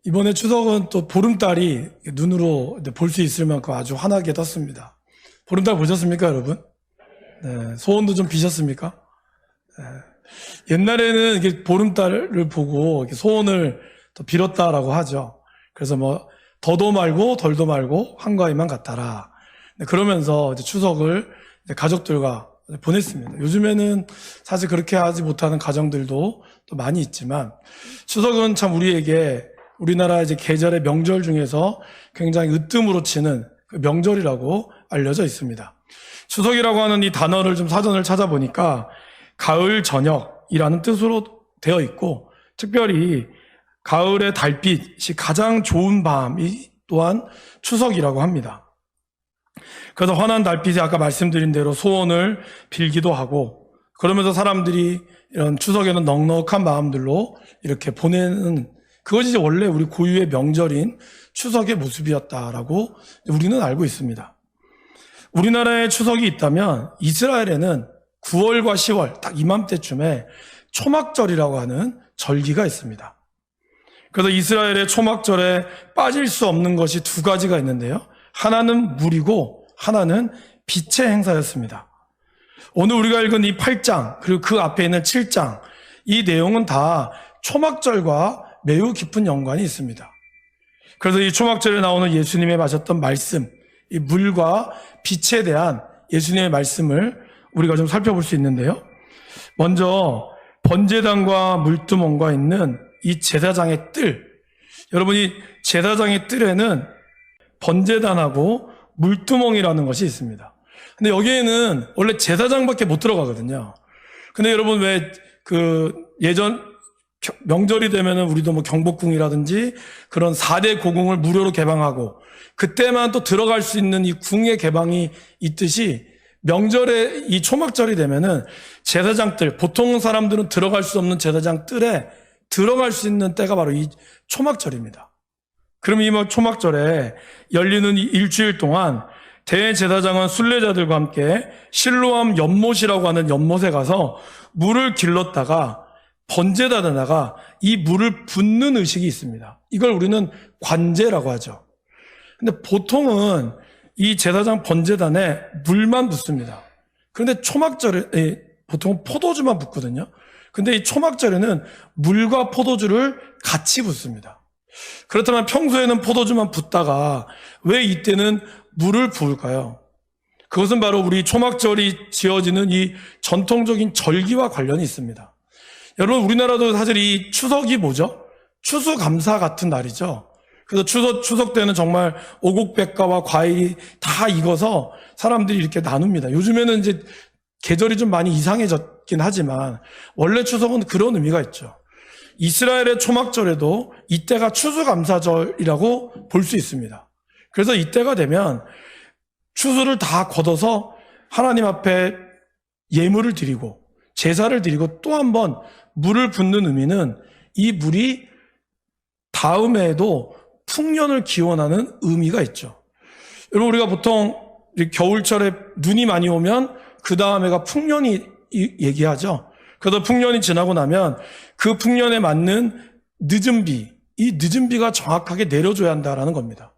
이번에 추석은 또 보름달이 눈으로 볼 수 있을 만큼 아주 환하게 떴습니다. 보름달 보셨습니까, 여러분? 네, 소원도 좀 비셨습니까? 네. 옛날에는 이게 보름달을 보고 이렇게 소원을 또 빌었다라고 하죠. 그래서 뭐 더도 말고 덜도 말고 한가위만 같아라. 네, 그러면서 이제 추석을 이제 가족들과 보냈습니다. 요즘에는 사실 그렇게 하지 못하는 가정들도 또 많이 있지만 추석은 참 우리에게 우리나라 이제 계절의 명절 중에서 굉장히 으뜸으로 치는 그 명절이라고 알려져 있습니다. 추석이라고 하는 이 단어를 좀 사전을 찾아보니까 가을 저녁이라는 뜻으로 되어 있고 특별히 가을의 달빛이 가장 좋은 밤이 또한 추석이라고 합니다. 그래서 환한 달빛에 아까 말씀드린 대로 소원을 빌기도 하고 그러면서 사람들이 이런 추석에는 넉넉한 마음들로 이렇게 보내는 그것이 이제 원래 우리 고유의 명절인 추석의 모습이었다라고 우리는 알고 있습니다. 우리나라에 추석이 있다면 이스라엘에는 9월과 10월 딱 이맘때쯤에 초막절이라고 하는 절기가 있습니다. 그래서 이스라엘의 초막절에 빠질 수 없는 것이 두 가지가 있는데요. 하나는 물이고 하나는 빛의 행사였습니다. 오늘 우리가 읽은 이 8장 그리고 그 앞에 있는 7장 이 내용은 다 초막절과 매우 깊은 연관이 있습니다. 그래서 이 초막절에 나오는 예수님의 마셨던 말씀, 이 물과 빛에 대한 예수님의 말씀을 우리가 좀 살펴볼 수 있는데요. 먼저 번제단과 물두멍과 있는 이 제사장의 뜰, 여러분이 제사장의 뜰에는 번제단하고 물두멍이라는 것이 있습니다. 근데 여기에는 원래 제사장밖에 못 들어가거든요. 근데 여러분 왜 예전 명절이 되면은 우리도 뭐 경복궁이라든지 그런 4대 고궁을 무료로 개방하고 그때만 또 들어갈 수 있는 이 궁의 개방이 있듯이 명절에 이 초막절이 되면은 제사장 뜰, 보통 사람들은 들어갈 수 없는 제사장 뜰에 들어갈 수 있는 때가 바로 이 초막절입니다. 그럼 이 초막절에 열리는 이 일주일 동안 대제사장은 순례자들과 함께 실로암 연못이라고 하는 연못에 가서 물을 길렀다가 번제단에다가 이 물을 붓는 의식이 있습니다. 이걸 우리는 관제라고 하죠. 근데 보통은 이 제사장 번제단에 물만 붓습니다. 그런데 초막절에 보통 포도주만 붓거든요. 근데 이 초막절에는 물과 포도주를 같이 붓습니다. 그렇다면 평소에는 포도주만 붓다가 왜 이때는 물을 부을까요? 그것은 바로 우리 초막절이 지어지는 이 전통적인 절기와 관련이 있습니다. 여러분 우리나라도 사실 이 추석이 뭐죠? 추수감사 같은 날이죠. 그래서 추석 때는 정말 오곡백과와 과일이 다 익어서 사람들이 이렇게 나눕니다. 요즘에는 이제 계절이 좀 많이 이상해졌긴 하지만 원래 추석은 그런 의미가 있죠. 이스라엘의 초막절에도 이때가 추수감사절이라고 볼 수 있습니다. 그래서 이때가 되면 추수를 다 거둬서 하나님 앞에 예물을 드리고 제사를 드리고 또 한 번 물을 붓는 의미는 이 물이 다음 해에도 풍년을 기원하는 의미가 있죠. 여러분 우리가 보통 겨울철에 눈이 많이 오면 그 다음 해가 풍년이 얘기하죠. 그래서 풍년이 지나고 나면 그 풍년에 맞는 늦은 비, 이 늦은 비가 정확하게 내려줘야 한다라는 겁니다.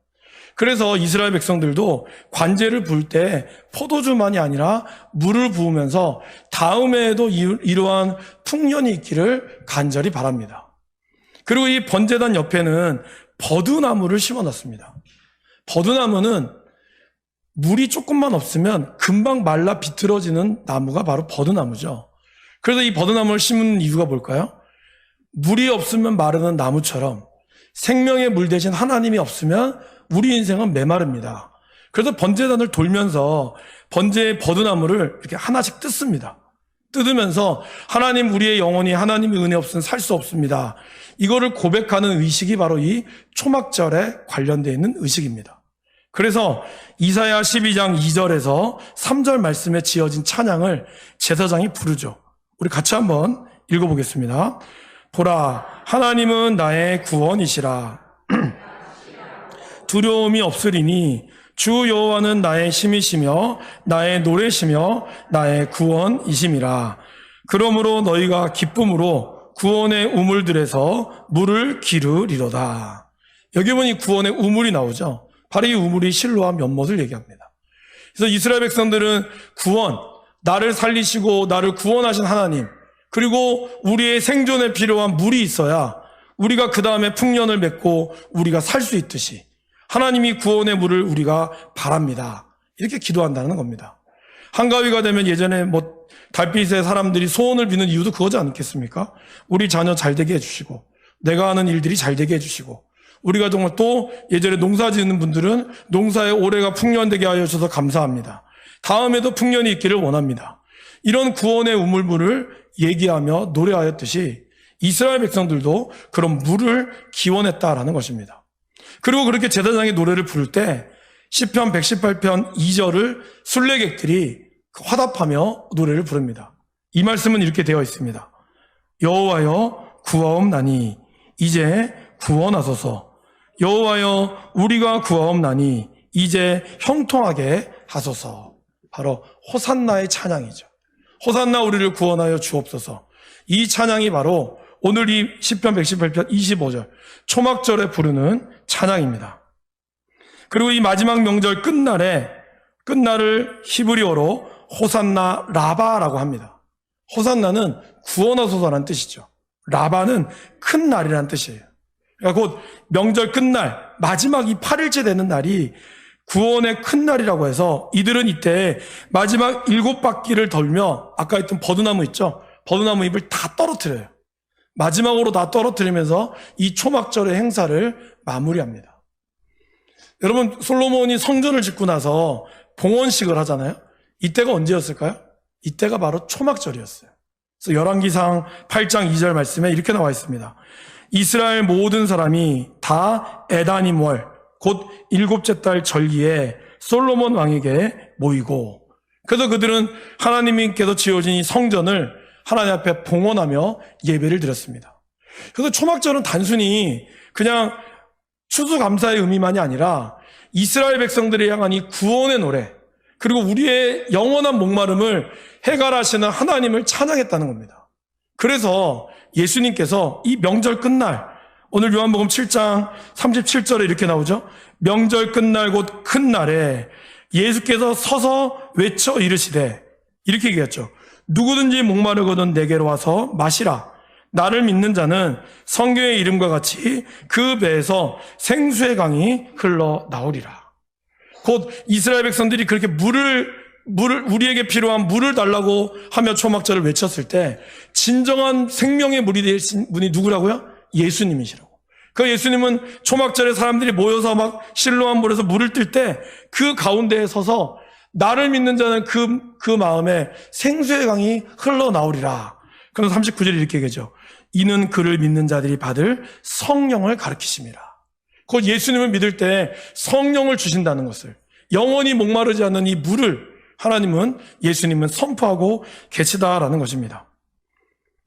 그래서 이스라엘 백성들도 관제를 부을 때 포도주만이 아니라 물을 부으면서 다음 해에도 이러한 풍년이 있기를 간절히 바랍니다. 그리고 이 번제단 옆에는 버드나무를 심어놨습니다. 버드나무는 물이 조금만 없으면 금방 말라 비틀어지는 나무가 바로 버드나무죠. 그래서 이 버드나무를 심은 이유가 뭘까요? 물이 없으면 마르는 나무처럼 생명의 물 대신 하나님이 없으면 우리 인생은 메마릅니다. 그래서 번제단을 돌면서 번제의 버드나무를 이렇게 하나씩 뜯습니다. 뜯으면서 하나님 우리의 영혼이 하나님의 은혜 없으면 살 수 없습니다. 이거를 고백하는 의식이 바로 이 초막절에 관련되어 있는 의식입니다. 그래서 이사야 12장 2절에서 3절 말씀에 지어진 찬양을 제사장이 부르죠. 우리 같이 한번 읽어보겠습니다. 보라, 하나님은 나의 구원이시라. 두려움이 없으리니 주 여호와는 나의 힘이시며 나의 노래시며 나의 구원이심이라. 그러므로 너희가 기쁨으로 구원의 우물들에서 물을 기르리로다. 여기 보니 구원의 우물이 나오죠. 바로 이 우물이 실로와 면못을 얘기합니다. 그래서 이스라엘 백성들은 구원, 나를 살리시고 나를 구원하신 하나님, 그리고 우리의 생존에 필요한 물이 있어야 우리가 그 다음에 풍년을 맺고 우리가 살 수 있듯이 하나님이 구원의 물을 우리가 바랍니다. 이렇게 기도한다는 겁니다. 한가위가 되면 예전에 달빛에 사람들이 소원을 비는 이유도 그거지 않겠습니까? 우리 자녀 잘 되게 해주시고 내가 하는 일들이 잘 되게 해주시고 우리가 정말 또 예전에 농사 짓는 분들은 농사에 올해가 풍년되게 하여 주셔서 감사합니다. 다음에도 풍년이 있기를 원합니다. 이런 구원의 우물물을 얘기하며 노래하였듯이 이스라엘 백성들도 그런 물을 기원했다라는 것입니다. 그리고 그렇게 제사장의 노래를 부를 때 시편 118편 2절을 순례객들이 화답하며 노래를 부릅니다. 이 말씀은 이렇게 되어 있습니다. 여호와여 구하옵나니 이제 구원하소서. 여호와여 우리가 구하옵나니 이제 형통하게 하소서. 바로 호산나의 찬양이죠. 호산나 우리를 구원하여 주옵소서. 이 찬양이 바로 오늘 이 시편 118편 25절 초막절에 부르는 찬양입니다. 그리고 이 마지막 명절 끝날을 히브리어로 호산나 라바라고 합니다. 호산나는 구원하소서라는 뜻이죠. 라바는 큰 날이라는 뜻이에요. 그러니까 곧 명절 끝날 마지막 이 8일째 되는 날이 구원의 큰 날이라고 해서 이들은 이때 마지막 7바퀴를 돌며 아까 했던 버드나무 있죠? 버드나무 잎을 다 떨어뜨려요. 마지막으로 다 떨어뜨리면서 이 초막절의 행사를 마무리합니다. 여러분, 솔로몬이 성전을 짓고 나서 봉헌식을 하잖아요. 이때가 언제였을까요? 이때가 바로 초막절이었어요. 그래서 열왕기상 8장 2절 말씀에 이렇게 나와 있습니다. 이스라엘 모든 사람이 다 에다님 월 곧 7째 달 절기에 솔로몬 왕에게 모이고, 그래서 그들은 하나님께서 지어진 이 성전을 하나님 앞에 봉헌하며 예배를 드렸습니다. 그래서 초막절은 단순히 그냥 추수감사의 의미만이 아니라 이스라엘 백성들을 향한 이 구원의 노래, 그리고 우리의 영원한 목마름을 해결하시는 하나님을 찬양했다는 겁니다. 그래서 예수님께서 이 명절 끝날, 오늘 요한복음 7장 37절에 이렇게 나오죠. 명절 끝날 곧 큰 날에 예수께서 서서 외쳐 이르시되, 이렇게 얘기했죠. 누구든지 목마르거든 내게로 와서 마시라. 나를 믿는 자는 성경의 이름과 같이 그 배에서 생수의 강이 흘러나오리라. 곧 이스라엘 백성들이 그렇게 우리에게 필요한 물을 달라고 하며 초막절을 외쳤을 때 진정한 생명의 물이 되신 분이 누구라고요? 예수님이시라고. 그 예수님은 초막절에 사람들이 모여서 막 실로암 물에서 물을 뜰 때 그 가운데에 서서 나를 믿는 자는 그 마음에 생수의 강이 흘러나오리라. 그럼 39절에 이렇게 얘기하죠. 이는 그를 믿는 자들이 받을 성령을 가르치심이라. 곧 예수님을 믿을 때 성령을 주신다는 것을, 영원히 목마르지 않는 이 물을 예수님은 선포하고 계시다라는 것입니다.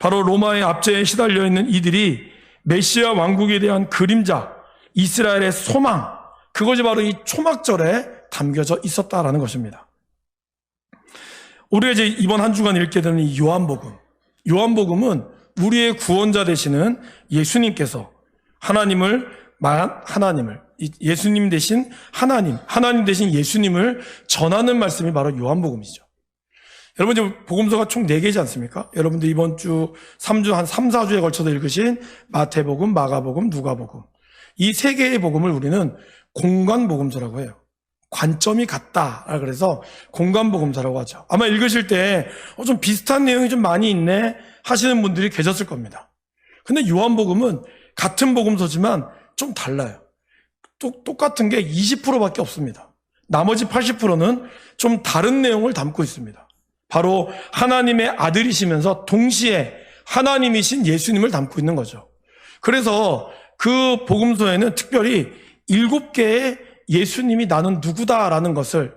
바로 로마의 압제에 시달려 있는 이들이 메시아 왕국에 대한 그림자, 이스라엘의 소망, 그것이 바로 이 초막절에 담겨져 있었다라는 것입니다. 우리가 이제 이번 한 주간 읽게 되는 이 요한복음은 우리의 구원자 되시는 예수님께서 예수님 대신 하나님 대신 예수님을 전하는 말씀이 바로 요한복음이죠. 여러분, 이제 복음서가 총 4개지 않습니까? 여러분들 이번 주 3주, 한 3, 4주에 걸쳐서 읽으신 마태복음, 마가복음, 누가복음. 이 3개의 복음을 우리는 공관복음서라고 해요. 관점이 같다. 그래서 공관복음서라고 하죠. 아마 읽으실 때 좀 비슷한 내용이 좀 많이 있네 하시는 분들이 계셨을 겁니다. 근데 요한복음은 같은 복음서지만 좀 달라요. 똑같은 게 20%밖에 없습니다. 나머지 80%는 좀 다른 내용을 담고 있습니다. 바로 하나님의 아들이시면서 동시에 하나님이신 예수님을 담고 있는 거죠. 그래서 그 복음서에는 특별히 7개의 예수님이 나는 누구다라는 것을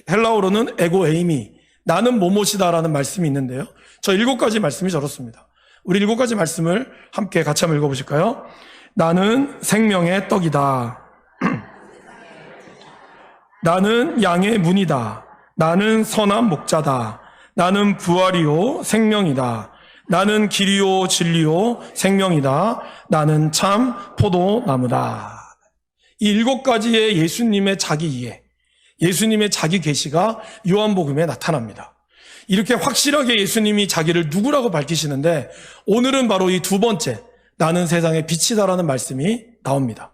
헬라어로는 에고 에이미, 나는 뭐뭐시다라는 말씀이 있는데요. 저 7가지 말씀이 저렇습니다. 우리 7가지 말씀을 함께 같이 한번 읽어보실까요? 나는 생명의 떡이다. 나는 양의 문이다. 나는 선한 목자다. 나는 부활이요 생명이다. 나는 길이요 진리요 생명이다. 나는 참 포도나무다. 이 7가지의 예수님의 자기 이해, 예수님의 자기 계시가 요한복음에 나타납니다. 이렇게 확실하게 예수님이 자기를 누구라고 밝히시는데 오늘은 바로 이 두 번째, 나는 세상의 빛이다라는 말씀이 나옵니다.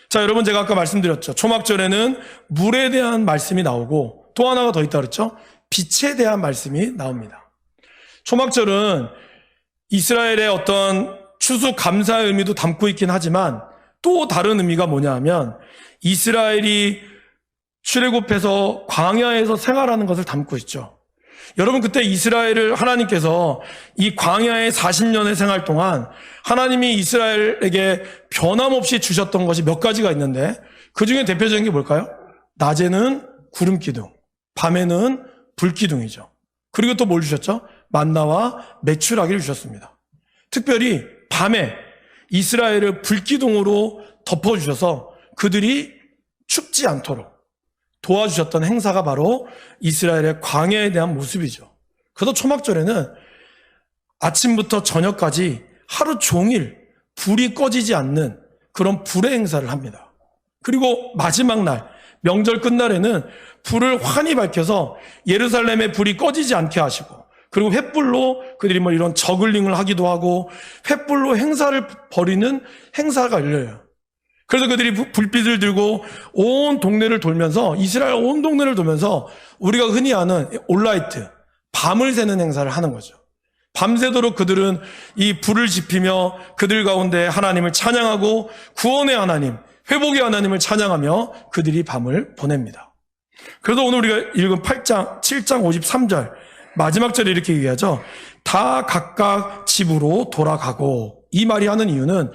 자, 여러분, 제가 아까 말씀드렸죠. 초막절에는 물에 대한 말씀이 나오고 또 하나가 더 있다 그랬죠. 빛에 대한 말씀이 나옵니다. 초막절은 이스라엘의 어떤 추수 감사의 의미도 담고 있긴 하지만 또 다른 의미가 뭐냐 하면 이스라엘이 출애굽해서 광야에서 생활하는 것을 담고 있죠. 여러분, 그때 이스라엘을 하나님께서 이 광야의 40년의 생활 동안 하나님이 이스라엘에게 변함없이 주셨던 것이 몇 가지가 있는데 그 중에 대표적인 게 뭘까요? 낮에는 구름 기둥, 밤에는 불 기둥이죠. 그리고 또 뭘 주셨죠? 만나와 메추라기를 주셨습니다. 특별히 밤에 이스라엘을 불 기둥으로 덮어주셔서 그들이 춥지 않도록 도와주셨던 행사가 바로 이스라엘의 광야에 대한 모습이죠. 그래서 초막절에는 아침부터 저녁까지 하루 종일 불이 꺼지지 않는 그런 불의 행사를 합니다. 그리고 마지막 날, 명절 끝날에는 불을 환히 밝혀서 예루살렘의 불이 꺼지지 않게 하시고, 그리고 횃불로 그들이 이런 저글링을 하기도 하고 횃불로 행사를 벌이는 행사가 열려요. 그래서 그들이 불빛을 들고 온 동네를 돌면서, 이스라엘 온 동네를 돌면서 우리가 흔히 아는 올라이트, 밤을 새는 행사를 하는 거죠. 밤새도록 그들은 이 불을 지피며 그들 가운데 하나님을 찬양하고 구원의 하나님, 회복의 하나님을 찬양하며 그들이 밤을 보냅니다. 그래서 오늘 우리가 읽은 7장 53절 마지막 절에 이렇게 얘기하죠. 다 각각 집으로 돌아가고, 이 말이 하는 이유는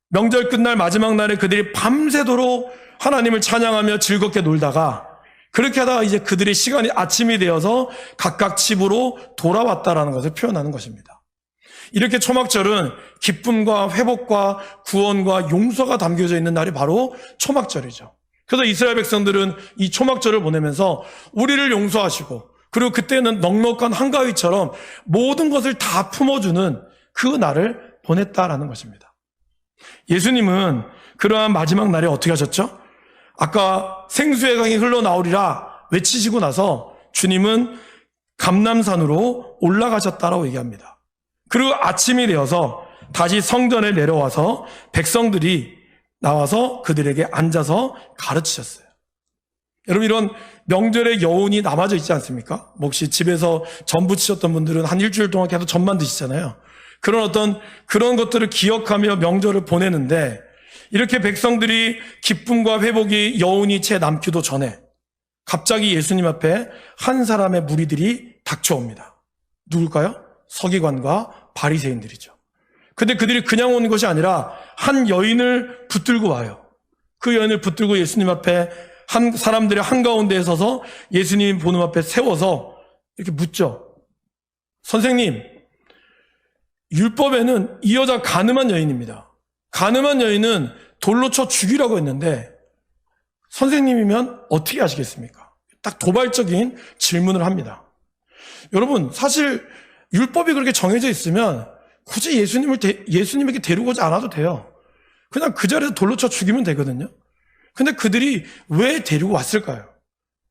명절 끝날 마지막 날에 그들이 밤새도록 하나님을 찬양하며 즐겁게 놀다가, 그렇게 하다가 이제 그들의 시간이 아침이 되어서 각각 집으로 돌아왔다라는 것을 표현하는 것입니다. 이렇게 초막절은 기쁨과 회복과 구원과 용서가 담겨져 있는 날이 바로 초막절이죠. 그래서 이스라엘 백성들은 이 초막절을 보내면서 우리를 용서하시고, 그리고 그때는 넉넉한 한가위처럼 모든 것을 다 품어주는 그 날을 보냈다라는 것입니다. 예수님은 그러한 마지막 날에 어떻게 하셨죠? 아까 생수의 강이 흘러나오리라 외치시고 나서 주님은 감람산으로 올라가셨다라고 얘기합니다. 그리고 아침이 되어서 다시 성전에 내려와서 백성들이 나와서 그들에게 앉아서 가르치셨어요. 여러분, 이런 명절의 여운이 남아져 있지 않습니까? 혹시 집에서 전 부치셨던 분들은 한 일주일 동안 계속 전만 드시잖아요. 그런 것들을 기억하며 명절을 보내는데, 이렇게 백성들이 기쁨과 회복이 여운이 채 남기도 전에 갑자기 예수님 앞에 한 사람의 무리들이 닥쳐옵니다. 누굴까요? 서기관과 바리새인들이죠. 근데 그들이 그냥 오는 것이 아니라 한 여인을 붙들고 와요. 그 여인을 붙들고 예수님 앞에 사람들의 한가운데에 서서 예수님 보는 앞에 세워서 이렇게 묻죠. 선생님, 율법에는 이 여자 간음한 여인입니다. 간음한 여인은 돌로 쳐 죽이라고 했는데 선생님이면 어떻게 하시겠습니까? 딱 도발적인 질문을 합니다. 여러분, 사실 율법이 그렇게 정해져 있으면 굳이 예수님에게 데리고지 않아도 돼요. 그냥 그 자리에서 돌로 쳐 죽이면 되거든요. 근데 그들이 왜 데리고 왔을까요?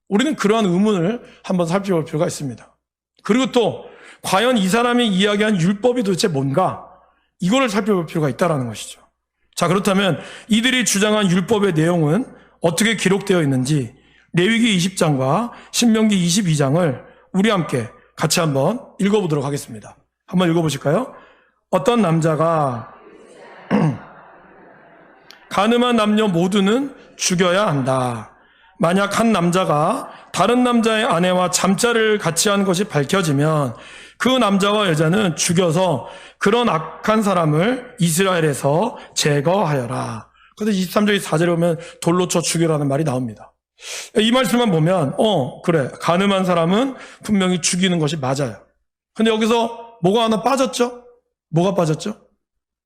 우리는 그러한 의문을 한번 살펴볼 필요가 있습니다. 그리고 또 과연 이 사람이 이야기한 율법이 도대체 뭔가, 이거를 살펴볼 필요가 있다는 것이죠. 자, 그렇다면 이들이 주장한 율법의 내용은 어떻게 기록되어 있는지 레위기 20장과 신명기 22장을 우리 함께 같이 한번 읽어보도록 하겠습니다. 한번 읽어보실까요? 어떤 남자가 간음한 남녀 모두는 죽여야 한다. 만약 한 남자가 다른 남자의 아내와 잠자를 같이 한 것이 밝혀지면 그 남자와 여자는 죽여서 그런 악한 사람을 이스라엘에서 제거하여라. 그래서 23절 4절에 보면 돌로 쳐 죽여라는 말이 나옵니다. 이 말씀만 보면 그래, 간음한 사람은 분명히 죽이는 것이 맞아요. 근데 여기서 뭐가 하나 빠졌죠? 뭐가 빠졌죠?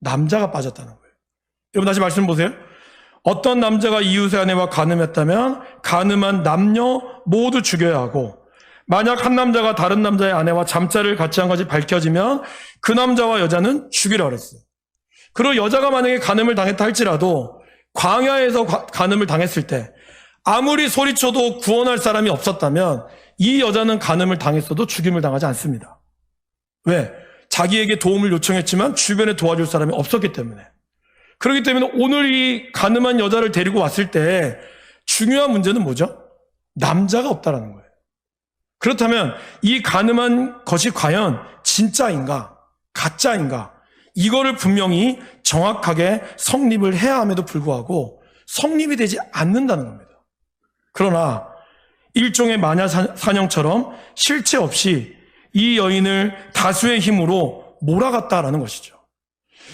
남자가 빠졌다는 거예요. 여러분, 다시 말씀 보세요. 어떤 남자가 이웃의 아내와 간음했다면 간음한 남녀 모두 죽여야 하고, 만약 한 남자가 다른 남자의 아내와 잠자리를 같이 한 것이 밝혀지면 그 남자와 여자는 죽이라 그랬어요. 그리고 여자가 만약에 간음을 당했다 할지라도 광야에서 간음을 당했을 때 아무리 소리쳐도 구원할 사람이 없었다면 이 여자는 간음을 당했어도 죽임을 당하지 않습니다. 왜? 자기에게 도움을 요청했지만 주변에 도와줄 사람이 없었기 때문에. 그렇기 때문에 오늘 이 간음한 여자를 데리고 왔을 때 중요한 문제는 뭐죠? 남자가 없다라는 거예요. 그렇다면 이 간음한 것이 과연 진짜인가 가짜인가, 이거를 분명히 정확하게 성립을 해야 함에도 불구하고 성립이 되지 않는다는 겁니다. 그러나 일종의 마녀사냥처럼 실체 없이 이 여인을 다수의 힘으로 몰아갔다라는 것이죠.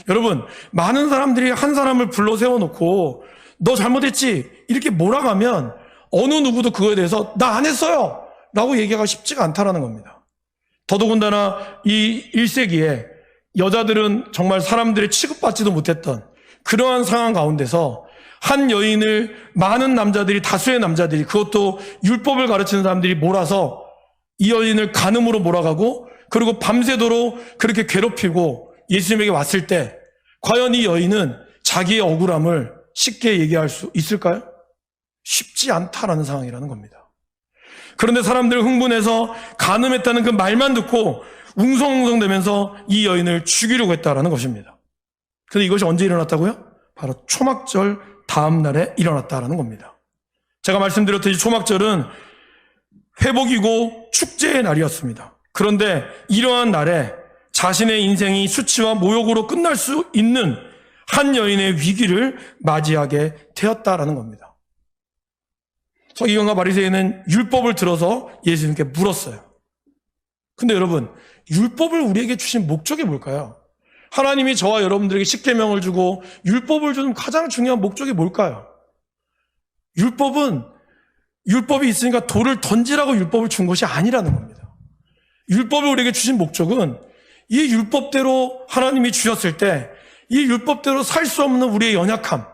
여러분, 많은 사람들이 한 사람을 불러 세워놓고 너 잘못했지 이렇게 몰아가면 어느 누구도 그거에 대해서 나 안 했어요 라고 얘기하기가 쉽지가 않다라는 겁니다. 더더군다나 이 1세기에 여자들은 정말 사람들의 취급받지도 못했던 그러한 상황 가운데서 한 여인을 많은 남자들이, 다수의 남자들이, 그것도 율법을 가르치는 사람들이 몰아서 이 여인을 간음으로 몰아가고 그리고 밤새도록 그렇게 괴롭히고 예수님에게 왔을 때 과연 이 여인은 자기의 억울함을 쉽게 얘기할 수 있을까요? 쉽지 않다라는 상황이라는 겁니다. 그런데 사람들 흥분해서 간음했다는 그 말만 듣고 웅성웅성대면서 이 여인을 죽이려고 했다라는 것입니다. 그런데 이것이 언제 일어났다고요? 바로 초막절 다음 날에 일어났다라는 겁니다. 제가 말씀드렸듯이 초막절은 회복이고 축제의 날이었습니다. 그런데 이러한 날에 자신의 인생이 수치와 모욕으로 끝날 수 있는 한 여인의 위기를 맞이하게 되었다라는 겁니다. 서기관과 바리새인은 율법을 들어서 예수님께 물었어요. 근데 여러분, 율법을 우리에게 주신 목적이 뭘까요? 하나님이 저와 여러분들에게 십계명을 주고 율법을 주는 가장 중요한 목적이 뭘까요? 율법이 있으니까 돌을 던지라고 율법을 준 것이 아니라는 겁니다. 율법을 우리에게 주신 목적은 이 율법대로 하나님이 주셨을 때 이 율법대로 살 수 없는 우리의 연약함,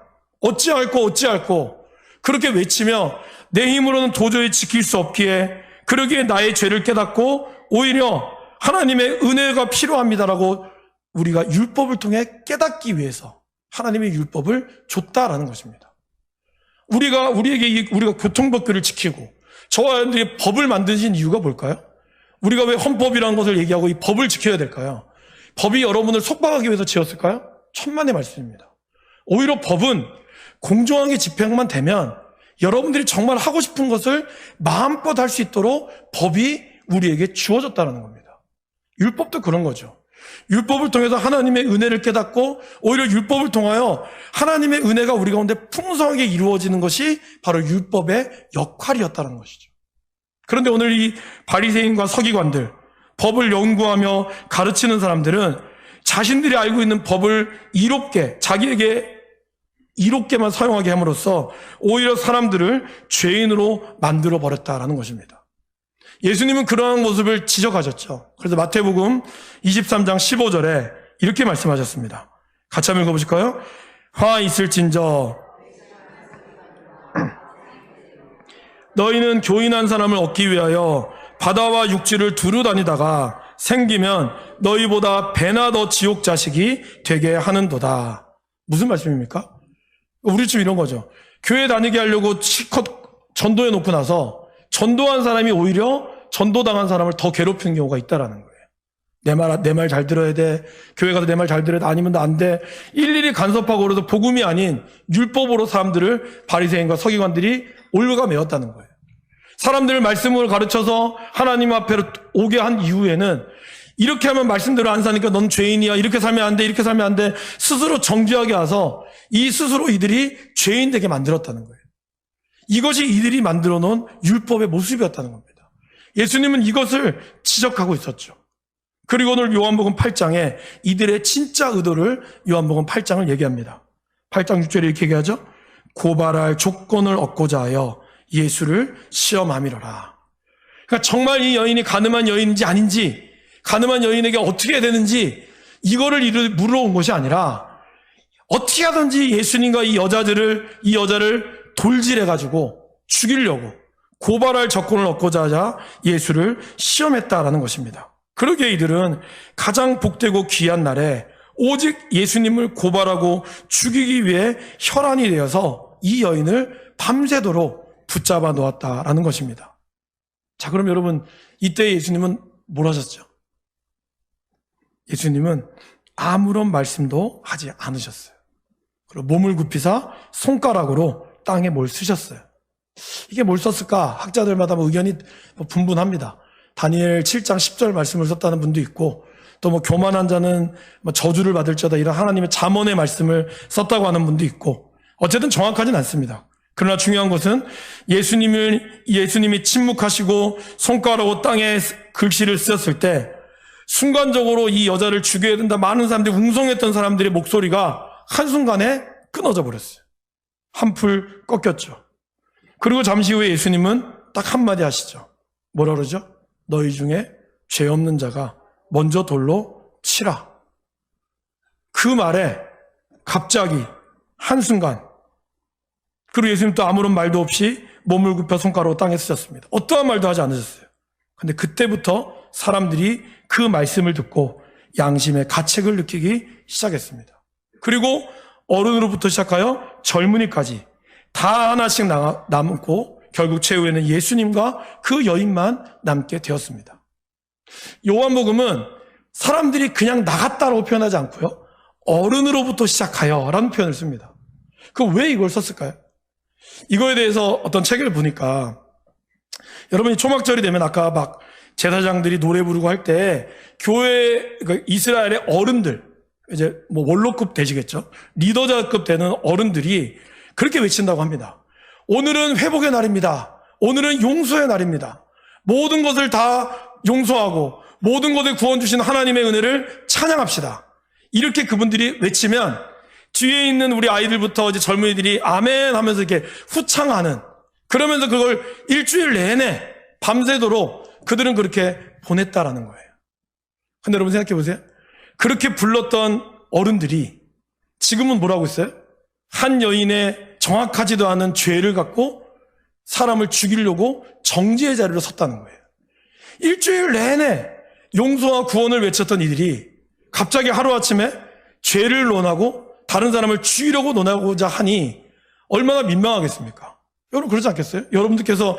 어찌할꼬 그렇게 외치며 내 힘으로는 도저히 지킬 수 없기에 그러기에 나의 죄를 깨닫고 오히려 하나님의 은혜가 필요합니다라고 우리가 율법을 통해 깨닫기 위해서 하나님의 율법을 줬다라는 것입니다. 우리가 교통법규를 지키고 저와 여러분들이 법을 만드신 이유가 뭘까요? 우리가 왜 헌법이라는 것을 얘기하고 이 법을 지켜야 될까요? 법이 여러분을 속박하기 위해서 지었을까요? 천만의 말씀입니다. 오히려 법은 공정하게 집행만 되면 여러분들이 정말 하고 싶은 것을 마음껏 할 수 있도록 법이 우리에게 주어졌다는 겁니다. 율법도 그런 거죠. 율법을 통해서 하나님의 은혜를 깨닫고 오히려 율법을 통하여 하나님의 은혜가 우리 가운데 풍성하게 이루어지는 것이 바로 율법의 역할이었다는 것이죠. 그런데 오늘 이 바리새인과 서기관들, 법을 연구하며 가르치는 사람들은 자신들이 알고 있는 법을 자기에게 이롭게만 사용하게 함으로써 오히려 사람들을 죄인으로 만들어 버렸다라는 것입니다. 예수님은 그러한 모습을 지적하셨죠. 그래서 마태복음 23장 15절에 이렇게 말씀하셨습니다. 같이 한번 읽어보실까요? 화 있을진저 너희는 교인한 사람을 얻기 위하여 바다와 육지를 두루 다니다가 생기면 너희보다 배나 더 지옥 자식이 되게 하는도다. 무슨 말씀입니까? 우리 집 이런 거죠. 교회 다니게 하려고 실컷 전도해 놓고 나서 전도한 사람이 오히려 전도당한 사람을 더 괴롭히는 경우가 있다라는 거예요. 내 말 잘 들어야 돼. 교회 가서 내 말 잘 들어야 돼. 아니면 안 돼. 일일이 간섭하고 그래서 복음이 아닌 율법으로 사람들을 바리새인과 서기관들이 올가 메웠다는 거예요. 사람들을 말씀을 가르쳐서 하나님 앞에로 오게 한 이후에는 이렇게 하면 말씀대로 안 사니까 넌 죄인이야. 이렇게 살면 안 돼. 이렇게 살면 안 돼. 스스로 정죄하게 와서 스스로 이들이 죄인 되게 만들었다는 거예요. 이것이 이들이 만들어 놓은 율법의 모습이었다는 겁니다. 예수님은 이것을 지적하고 있었죠. 그리고 오늘 요한복음 8장에 이들의 진짜 의도를 요한복음 8장을 얘기합니다. 8장 6절에 이렇게 얘기하죠. 고발할 조건을 얻고자 하여 예수를 시험함이로라. 그러니까 정말 이 여인이 간음한 여인인지 아닌지, 간음한 여인에게 어떻게 해야 되는지 이거를 물어온 것이 아니라 어떻게 하든지 예수님과 이 여자를 돌질해가지고 죽이려고 고발할 조건을 얻고자 하자 예수를 시험했다라는 것입니다. 그러기에 이들은 가장 복되고 귀한 날에 오직 예수님을 고발하고 죽이기 위해 혈안이 되어서 이 여인을 밤새도록 붙잡아 놓았다라는 것입니다. 자, 그럼 여러분, 이때 예수님은 뭘 하셨죠? 예수님은 아무런 말씀도 하지 않으셨어요. 그리고 몸을 굽히사 손가락으로 땅에 뭘 쓰셨어요. 이게 뭘 썼을까? 학자들마다 의견이 분분합니다. 다니엘 7장 10절 말씀을 썼다는 분도 있고, 또 교만한 자는 저주를 받을지어다 이런 하나님의 잠언의 말씀을 썼다고 하는 분도 있고, 어쨌든 정확하진 않습니다. 그러나 중요한 것은 예수님이 침묵하시고 손가락으로 땅에 글씨를 쓰셨을 때 순간적으로 이 여자를 죽여야 된다, 많은 사람들이 웅성했던 사람들의 목소리가 한순간에 끊어져 버렸어요. 한풀 꺾였죠. 그리고 잠시 후에 예수님은 딱 한마디 하시죠. 뭐라 그러죠? 너희 중에 죄 없는 자가 먼저 돌로 치라. 그 말에 갑자기 한순간, 그리고 예수님 또 아무런 말도 없이 몸을 굽혀 손가락으로 땅에 쓰셨습니다. 어떠한 말도 하지 않으셨어요. 근데 그때부터 사람들이 그 말씀을 듣고 양심의 가책을 느끼기 시작했습니다. 그리고 어른으로부터 시작하여 젊은이까지 다 하나씩 남고 결국 최후에는 예수님과 그 여인만 남게 되었습니다. 요한복음은 사람들이 그냥 나갔다라고 표현하지 않고요, 어른으로부터 시작하여 라는 표현을 씁니다. 왜 이걸 썼을까요? 이거에 대해서 어떤 책을 보니까, 여러분이 초막절이 되면 아까 제사장들이 노래 부르고 할 때 교회, 이스라엘의 어른들, 이제 원로급 되시겠죠? 리더자급 되는 어른들이 그렇게 외친다고 합니다. 오늘은 회복의 날입니다. 오늘은 용서의 날입니다. 모든 것을 다 용서하고 모든 것을 구원 주신 하나님의 은혜를 찬양합시다. 이렇게 그분들이 외치면 뒤에 있는 우리 아이들부터 이제 젊은이들이 아멘 하면서 이렇게 후창하는, 그러면서 그걸 일주일 내내 밤새도록 그들은 그렇게 보냈다라는 거예요. 근데 여러분 생각해 보세요. 그렇게 불렀던 어른들이 지금은 뭐라고 있어요? 한 여인의 정확하지도 않은 죄를 갖고 사람을 죽이려고 정죄의 자리로 섰다는 거예요. 일주일 내내 용서와 구원을 외쳤던 이들이 갑자기 하루아침에 죄를 논하고 다른 사람을 죽이려고 논하고자 하니 얼마나 민망하겠습니까? 여러분 그렇지 않겠어요? 여러분들께서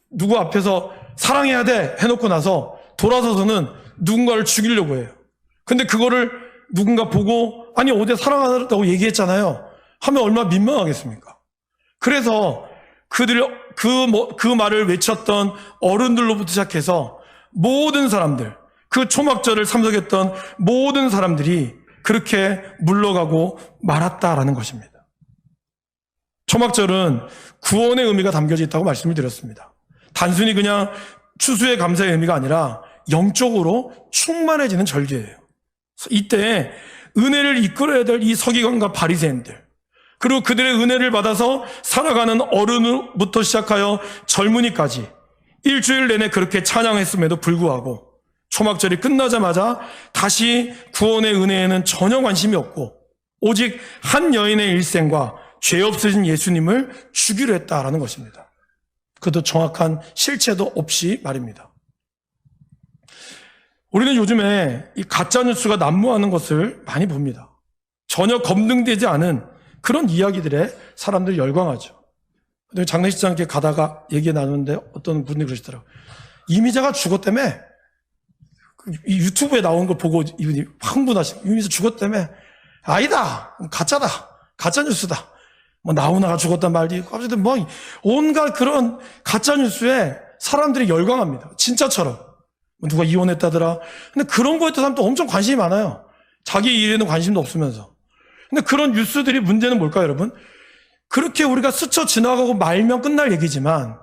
누구 앞에서 사랑해야 돼 해놓고 나서 돌아서서는 누군가를 죽이려고 해요. 근데 그거를 누군가 보고 아니 어제 사랑한다고 얘기했잖아요 하면 얼마나 민망하겠습니까? 그래서 그 말을 외쳤던 어른들로부터 시작해서 모든 사람들, 그 초막절을 참석했던 모든 사람들이 그렇게 물러가고 말았다라는 것입니다. 초막절은 구원의 의미가 담겨져 있다고 말씀을 드렸습니다. 단순히 그냥 추수의 감사의 의미가 아니라 영적으로 충만해지는 절기예요. 이때 은혜를 이끌어야 될 이 서기관과 바리새인들, 그리고 그들의 은혜를 받아서 살아가는 어른부터 시작하여 젊은이까지 일주일 내내 그렇게 찬양했음에도 불구하고 초막절이 끝나자마자 다시 구원의 은혜에는 전혀 관심이 없고 오직 한 여인의 일생과 죄 없으신 예수님을 죽이려 했다라는 것입니다. 그것도 정확한 실체도 없이 말입니다. 우리는 요즘에 이 가짜뉴스가 난무하는 것을 많이 봅니다. 전혀 검증되지 않은 그런 이야기들에 사람들이 열광하죠. 장례식장 이렇게 가다가 얘기 나누는데 어떤 분이 그러시더라고요. 이미자가 죽었다며? 이 유튜브에 나온 걸 보고 이분이 흥분하시고, 이미자 죽었다며? 아니다! 가짜다! 가짜뉴스다! 나훈아가 죽었단 말도 있고, 어쨌든 온갖 그런 가짜뉴스에 사람들이 열광합니다. 진짜처럼. 누가 이혼했다더라. 근데 그런 거에 사람 또 엄청 관심이 많아요. 자기 일에는 관심도 없으면서. 근데 그런 뉴스들이 문제는 뭘까요, 여러분? 그렇게 우리가 스쳐 지나가고 말면 끝날 얘기지만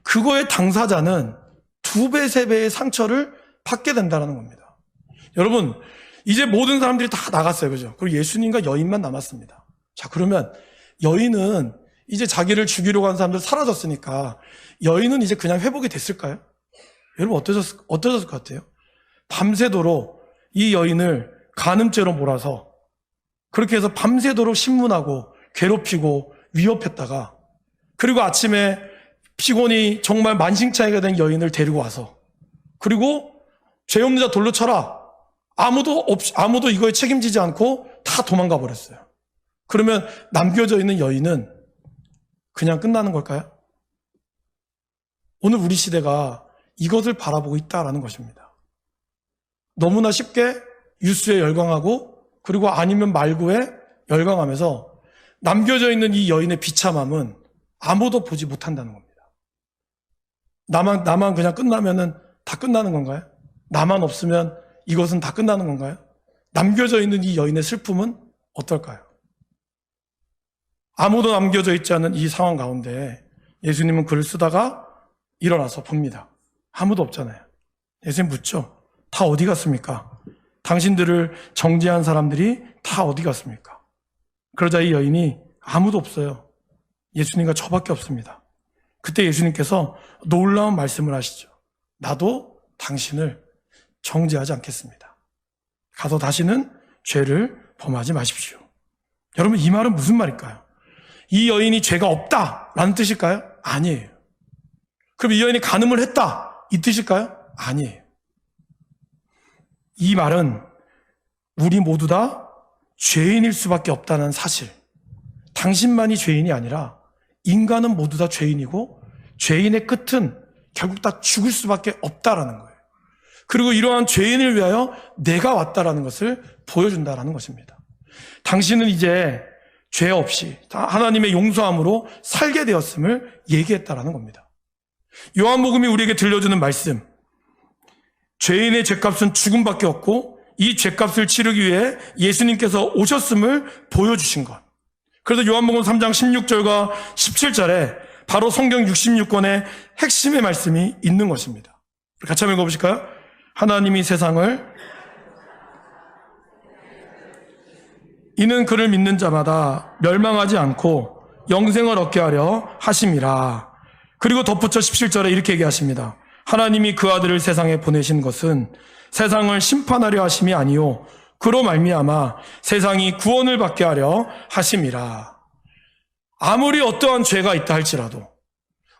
그거의 당사자는 2배, 3배의 상처를 받게 된다는 겁니다. 여러분, 이제 모든 사람들이 다 나갔어요. 그죠? 그리고 예수님과 여인만 남았습니다. 자, 그러면 여인은 이제 자기를 죽이려고 하는 사람들 사라졌으니까 여인은 이제 그냥 회복이 됐을까요? 여러분 어떠셨을 것 같아요? 밤새도록 이 여인을 간음죄로 몰아서 그렇게 해서 밤새도록 신문하고 괴롭히고 위협했다가 그리고 아침에 피곤이 정말 만신창이가 된 여인을 데리고 와서, 그리고 죄 없는 자 돌로 쳐라. 아무도 이거에 책임지지 않고 다 도망가 버렸어요. 그러면 남겨져 있는 여인은 그냥 끝나는 걸까요? 오늘 우리 시대가 이것을 바라보고 있다라는 것입니다. 너무나 쉽게 유수에 열광하고, 그리고 아니면 말고에 열광하면서 남겨져 있는 이 여인의 비참함은 아무도 보지 못한다는 겁니다. 나만 그냥 끝나면은 다 끝나는 건가요? 나만 없으면 이것은 다 끝나는 건가요? 남겨져 있는 이 여인의 슬픔은 어떨까요? 아무도 남겨져 있지 않은 이 상황 가운데 예수님은 글을 쓰다가 일어나서 봅니다. 아무도 없잖아요. 예수님 묻죠. 다 어디 갔습니까? 당신들을 정죄한 사람들이 다 어디 갔습니까? 그러자 이 여인이 아무도 없어요. 예수님과 저밖에 없습니다. 그때 예수님께서 놀라운 말씀을 하시죠. 나도 당신을 정죄하지 않겠습니다. 가서 다시는 죄를 범하지 마십시오. 여러분, 이 말은 무슨 말일까요? 이 여인이 죄가 없다라는 뜻일까요? 아니에요. 그럼 이 여인이 간음을 했다 이 뜻일까요? 아니에요. 이 말은 우리 모두 다 죄인일 수밖에 없다는 사실, 당신만이 죄인이 아니라 인간은 모두 다 죄인이고 죄인의 끝은 결국 다 죽을 수밖에 없다라는 거예요. 그리고 이러한 죄인을 위하여 내가 왔다라는 것을 보여준다라는 것입니다. 당신은 이제 죄 없이 하나님의 용서함으로 살게 되었음을 얘기했다라는 겁니다. 요한복음이 우리에게 들려주는 말씀, 죄인의 죄값은 죽음밖에 없고 이 죄값을 치르기 위해 예수님께서 오셨음을 보여주신 것. 그래서 요한복음 3장 16절과 17절에 바로 성경 66권의 핵심의 말씀이 있는 것입니다. 같이 한번 읽어보실까요? 하나님이 세상을, 이는 그를 믿는 자마다 멸망하지 않고 영생을 얻게 하려 하심이라. 그리고 덧붙여 17절에 이렇게 얘기하십니다. 하나님이 그 아들을 세상에 보내신 것은 세상을 심판하려 하심이 아니요 그로 말미암아 세상이 구원을 받게 하려 하심이라. 아무리 어떠한 죄가 있다 할지라도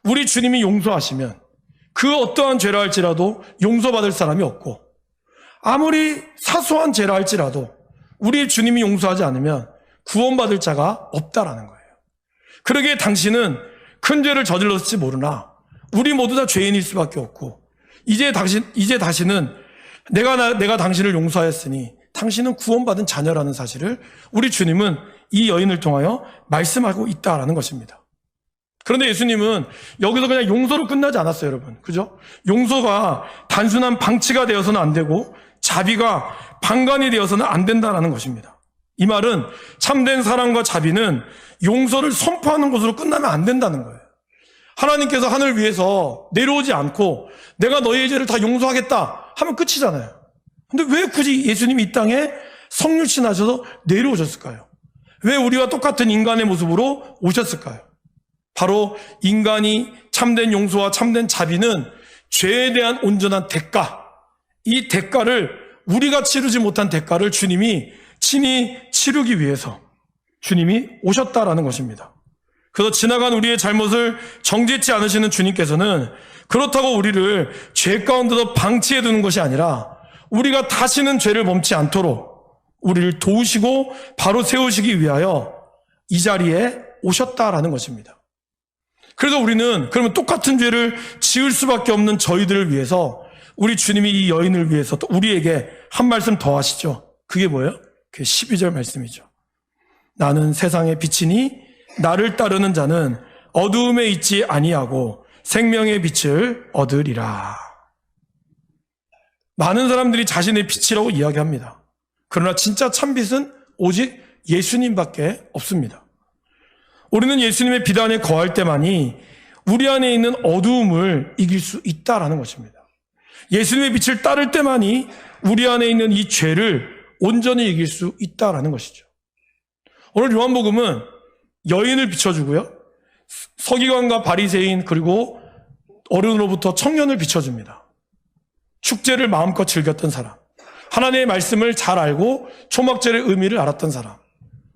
우리 주님이 용서하시면 그 어떠한 죄라 할지라도 용서받을 사람이 없고, 아무리 사소한 죄라 할지라도 우리 주님이 용서하지 않으면 구원받을 자가 없다라는 거예요. 그러기에 당신은 큰 죄를 저질렀을지 모르나 우리 모두 다 죄인일 수밖에 없고, 이제 다시는 내가 당신을 용서하였으니 당신은 구원받은 자녀라는 사실을 우리 주님은 이 여인을 통하여 말씀하고 있다라는 것입니다. 그런데 예수님은 여기서 그냥 용서로 끝나지 않았어요, 여러분. 그죠? 용서가 단순한 방치가 되어서는 안 되고 자비가 방관이 되어서는 안 된다라는 것입니다. 이 말은 참된 사랑과 자비는 용서를 선포하는 것으로 끝나면 안 된다는 거예요. 하나님께서 하늘 위에서 내려오지 않고 내가 너희의 죄를 다 용서하겠다 하면 끝이잖아요. 근데 왜 굳이 예수님이 이 땅에 성육신 하셔서 내려오셨을까요? 왜 우리와 똑같은 인간의 모습으로 오셨을까요? 바로 인간이 참된 용서와 참된 자비는 죄에 대한 온전한 대가, 이 대가를, 우리가 치르지 못한 대가를 주님이 친히 치르기 위해서 주님이 오셨다라는 것입니다. 그래서 지나간 우리의 잘못을 정죄치 않으시는 주님께서는 그렇다고 우리를 죄 가운데서 방치해 두는 것이 아니라 우리가 다시는 죄를 범치 않도록 우리를 도우시고 바로 세우시기 위하여 이 자리에 오셨다라는 것입니다. 그래서 우리는 그러면 똑같은 죄를 지을 수밖에 없는 저희들을 위해서 우리 주님이 이 여인을 위해서 또 우리에게 한 말씀 더 하시죠. 그게 뭐예요? 그게 12절 말씀이죠. 나는 세상의 빛이니 나를 따르는 자는 어두움에 있지 아니하고 생명의 빛을 얻으리라. 많은 사람들이 자신의 빛이라고 이야기합니다. 그러나 진짜 참빛은 오직 예수님밖에 없습니다. 우리는 예수님의 빛 안에 거할 때만이 우리 안에 있는 어두움을 이길 수 있다라는 것입니다. 예수님의 빛을 따를 때만이 우리 안에 있는 이 죄를 온전히 이길 수 있다라는 것이죠. 오늘 요한복음은 여인을 비춰주고요, 서기관과 바리새인 그리고 어른으로부터 청년을 비춰줍니다. 축제를 마음껏 즐겼던 사람, 하나님의 말씀을 잘 알고 초막절의 의미를 알았던 사람,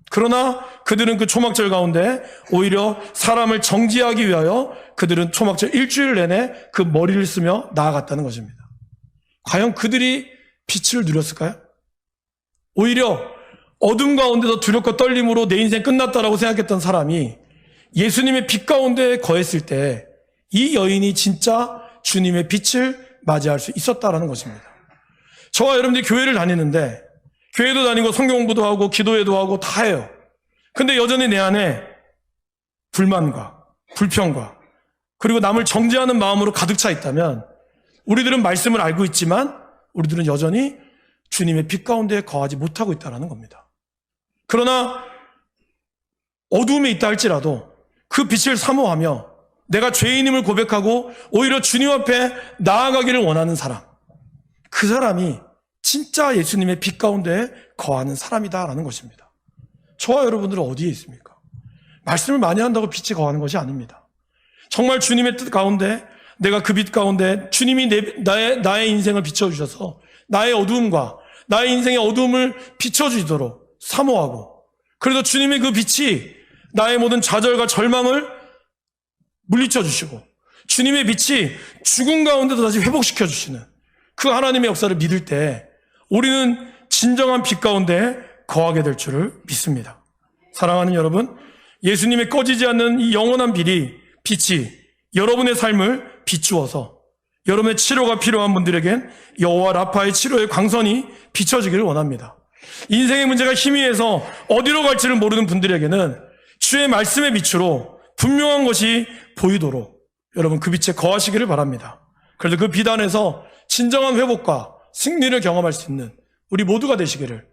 그러나 그들은 그 초막절 가운데 오히려 사람을 정죄하기 위하여 그들은 초막절 일주일 내내 그 머리를 쓰며 나아갔다는 것입니다. 과연 그들이 빛을 누렸을까요? 오히려 어둠 가운데서 두렵고 떨림으로 내 인생 끝났다라고 생각했던 사람이 예수님의 빛 가운데 거했을 때 이 여인이 진짜 주님의 빛을 맞이할 수 있었다라는 것입니다. 저와 여러분들이 교회를 다니는데 교회도 다니고 성경 공부도 하고 기도회도 하고 다 해요. 근데 여전히 내 안에 불만과 불평과 그리고 남을 정죄하는 마음으로 가득 차 있다면 우리들은 말씀을 알고 있지만 우리들은 여전히 주님의 빛 가운데 거하지 못하고 있다는 겁니다. 그러나 어두움에 있다 할지라도 그 빛을 사모하며 내가 죄인임을 고백하고 오히려 주님 앞에 나아가기를 원하는 사람, 그 사람이 진짜 예수님의 빛 가운데 거하는 사람이다라는 것입니다. 저와 여러분들은 어디에 있습니까? 말씀을 많이 한다고 빛이 거하는 것이 아닙니다. 정말 주님의 뜻 가운데 내가 그 빛 가운데 주님이 나의 인생을 비춰주셔서 나의 어두움과 나의 인생의 어두움을 비춰주시도록 사모하고 그래서 주님의 그 빛이 나의 모든 좌절과 절망을 물리쳐 주시고 주님의 빛이 죽음 가운데도 다시 회복시켜 주시는 그 하나님의 역사를 믿을 때 우리는 진정한 빛 가운데 거하게 될 줄을 믿습니다. 사랑하는 여러분, 예수님의 꺼지지 않는 이 영원한 빛이 여러분의 삶을 비추어서 여러분의 치료가 필요한 분들에겐 여호와 라파의 치료의 광선이 비춰지기를 원합니다. 인생의 문제가 희미해서 어디로 갈지를 모르는 분들에게는 주의 말씀의 빛으로 분명한 것이 보이도록 여러분 그 빛에 거하시기를 바랍니다. 그래서 그 빛 안에서 진정한 회복과 승리를 경험할 수 있는 우리 모두가 되시기를